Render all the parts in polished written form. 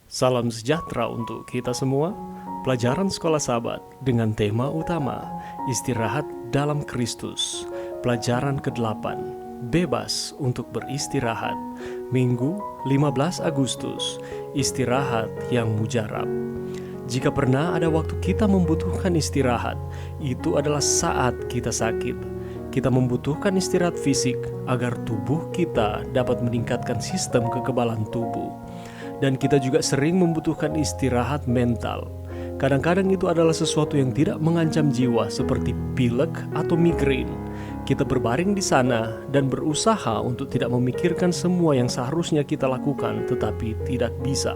Salam sejahtera untuk kita semua. Pelajaran Sekolah Sahabat dengan tema utama Istirahat dalam Kristus. Pelajaran ke-8, Bebas untuk beristirahat. Minggu 15 Agustus, Istirahat yang mujarab. Jika pernah ada waktu kita membutuhkan istirahat, itu adalah saat kita sakit. Kita membutuhkan istirahat fisik agar tubuh kita dapat meningkatkan sistem kekebalan tubuh. Dan kita juga sering membutuhkan istirahat mental. Kadang-kadang itu adalah sesuatu yang tidak mengancam jiwa seperti pilek atau migrain. Kita berbaring di sana dan berusaha untuk tidak memikirkan semua yang seharusnya kita lakukan tetapi tidak bisa.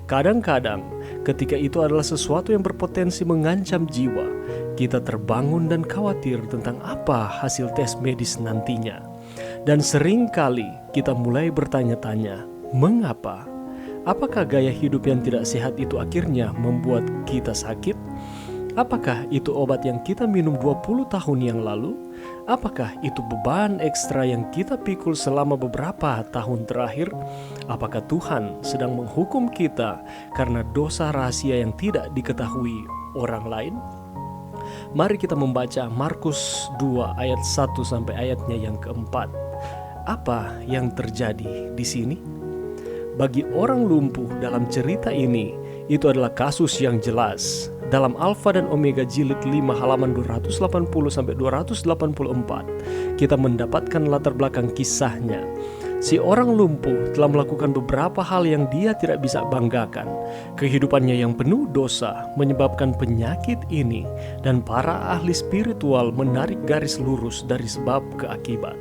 Kadang-kadang ketika itu adalah sesuatu yang berpotensi mengancam jiwa, kita terbangun dan khawatir tentang apa hasil tes medis nantinya. Dan seringkali kita mulai bertanya-tanya, mengapa? Apakah gaya hidup yang tidak sehat itu akhirnya membuat kita sakit? Apakah itu obat yang kita minum 20 tahun yang lalu? Apakah itu beban ekstra yang kita pikul selama beberapa tahun terakhir? Apakah Tuhan sedang menghukum kita karena dosa rahasia yang tidak diketahui orang lain? Mari kita membaca Markus 2 ayat 1 sampai ayatnya yang keempat. Apa yang terjadi di sini? Bagi orang lumpuh dalam cerita ini, itu adalah kasus yang jelas. Dalam Alfa dan Omega jilid 5 halaman 280-284, kita mendapatkan latar belakang kisahnya. Si orang lumpuh telah melakukan beberapa hal yang dia tidak bisa banggakan. Kehidupannya yang penuh dosa menyebabkan penyakit ini, dan para ahli spiritual menarik garis lurus dari sebab ke akibat.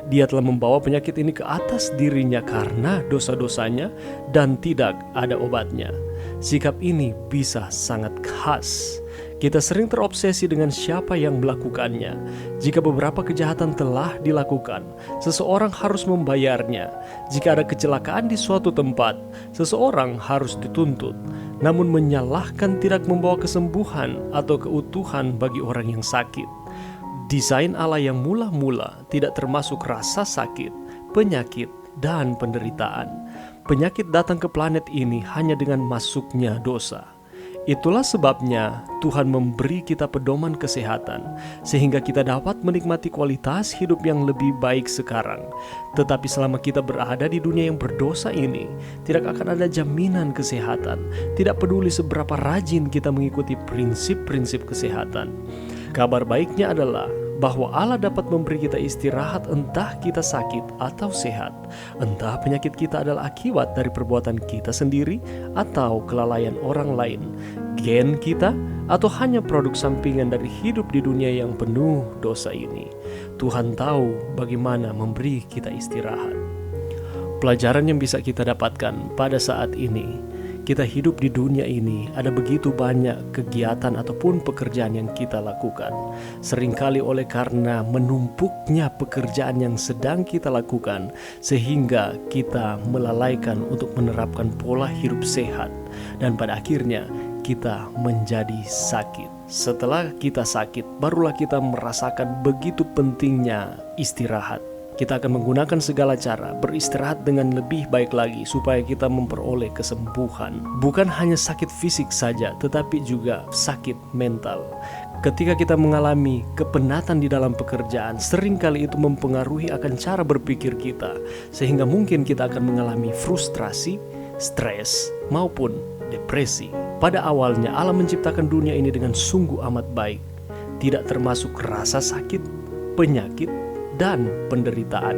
Dia telah membawa penyakit ini ke atas dirinya karena dosa-dosanya dan tidak ada obatnya. Sikap ini bisa sangat khas. Kita sering terobsesi dengan siapa yang melakukannya. Jika beberapa kejahatan telah dilakukan, seseorang harus membayarnya. Jika ada kecelakaan di suatu tempat, seseorang harus dituntut. Namun menyalahkan tidak membawa kesembuhan atau keutuhan bagi orang yang sakit. Desain Allah yang mula-mula tidak termasuk rasa sakit, penyakit, dan penderitaan. Penyakit datang ke planet ini hanya dengan masuknya dosa. Itulah sebabnya Tuhan memberi kita pedoman kesehatan, sehingga kita dapat menikmati kualitas hidup yang lebih baik sekarang. Tetapi selama kita berada di dunia yang berdosa ini, tidak akan ada jaminan kesehatan. Tidak peduli seberapa rajin kita mengikuti prinsip-prinsip kesehatan. Kabar baiknya adalah bahwa Allah dapat memberi kita istirahat entah kita sakit atau sehat. Entah penyakit kita adalah akibat dari perbuatan kita sendiri atau kelalaian orang lain, gen kita, atau hanya produk sampingan dari hidup di dunia yang penuh dosa ini. Tuhan tahu bagaimana memberi kita istirahat. Pelajaran yang bisa kita dapatkan pada saat ini, kita hidup di dunia ini, ada begitu banyak kegiatan ataupun pekerjaan yang kita lakukan. Seringkali oleh karena menumpuknya pekerjaan yang sedang kita lakukan, sehingga kita melalaikan untuk menerapkan pola hidup sehat. Dan pada akhirnya kita menjadi sakit. Setelah kita sakit, barulah kita merasakan begitu pentingnya istirahat. Kita akan menggunakan segala cara beristirahat dengan lebih baik lagi supaya kita memperoleh kesembuhan. Bukan hanya sakit fisik saja, tetapi juga sakit mental. Ketika kita mengalami kepenatan di dalam pekerjaan, seringkali itu mempengaruhi akan cara berpikir kita, sehingga mungkin kita akan mengalami frustrasi, stres, maupun depresi. Pada awalnya Allah menciptakan dunia ini dengan sungguh amat baik, tidak termasuk rasa sakit, penyakit, dan penderitaan.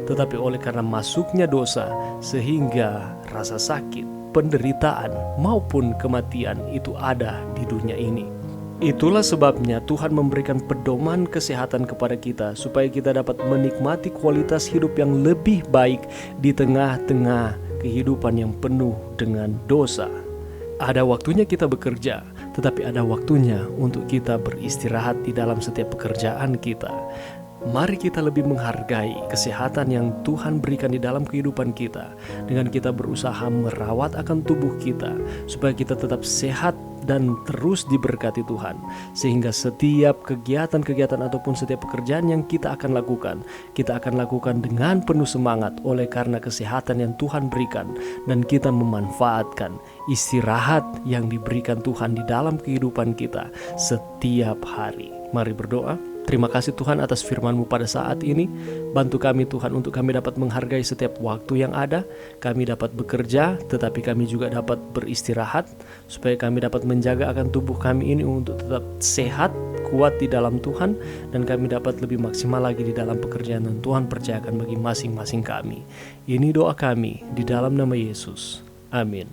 Tetapi oleh karena masuknya dosa, sehingga rasa sakit, penderitaan, maupun kematian itu ada di dunia ini. Itulah sebabnya Tuhan memberikan pedoman kesehatan kepada kita, supaya kita dapat menikmati kualitas hidup yang lebih baik di tengah-tengah kehidupan yang penuh dengan dosa. Ada waktunya kita bekerja, tetapi ada waktunya untuk kita beristirahat di dalam setiap pekerjaan kita. Mari kita lebih menghargai kesehatan yang Tuhan berikan di dalam kehidupan kita, dengan kita berusaha merawat akan tubuh kita supaya kita tetap sehat dan terus diberkati Tuhan, sehingga setiap kegiatan-kegiatan ataupun setiap pekerjaan yang kita akan lakukan dengan penuh semangat oleh karena kesehatan yang Tuhan berikan, dan kita memanfaatkan istirahat yang diberikan Tuhan di dalam kehidupan kita setiap hari. Mari berdoa. Terima kasih Tuhan atas firman-Mu pada saat ini. Bantu kami Tuhan untuk kami dapat menghargai setiap waktu yang ada. Kami dapat bekerja, tetapi kami juga dapat beristirahat, supaya kami dapat menjaga akan tubuh kami ini untuk tetap sehat, kuat di dalam Tuhan, dan kami dapat lebih maksimal lagi di dalam pekerjaan yang Tuhan percayakan bagi masing-masing kami. Ini doa kami di dalam nama Yesus. Amin.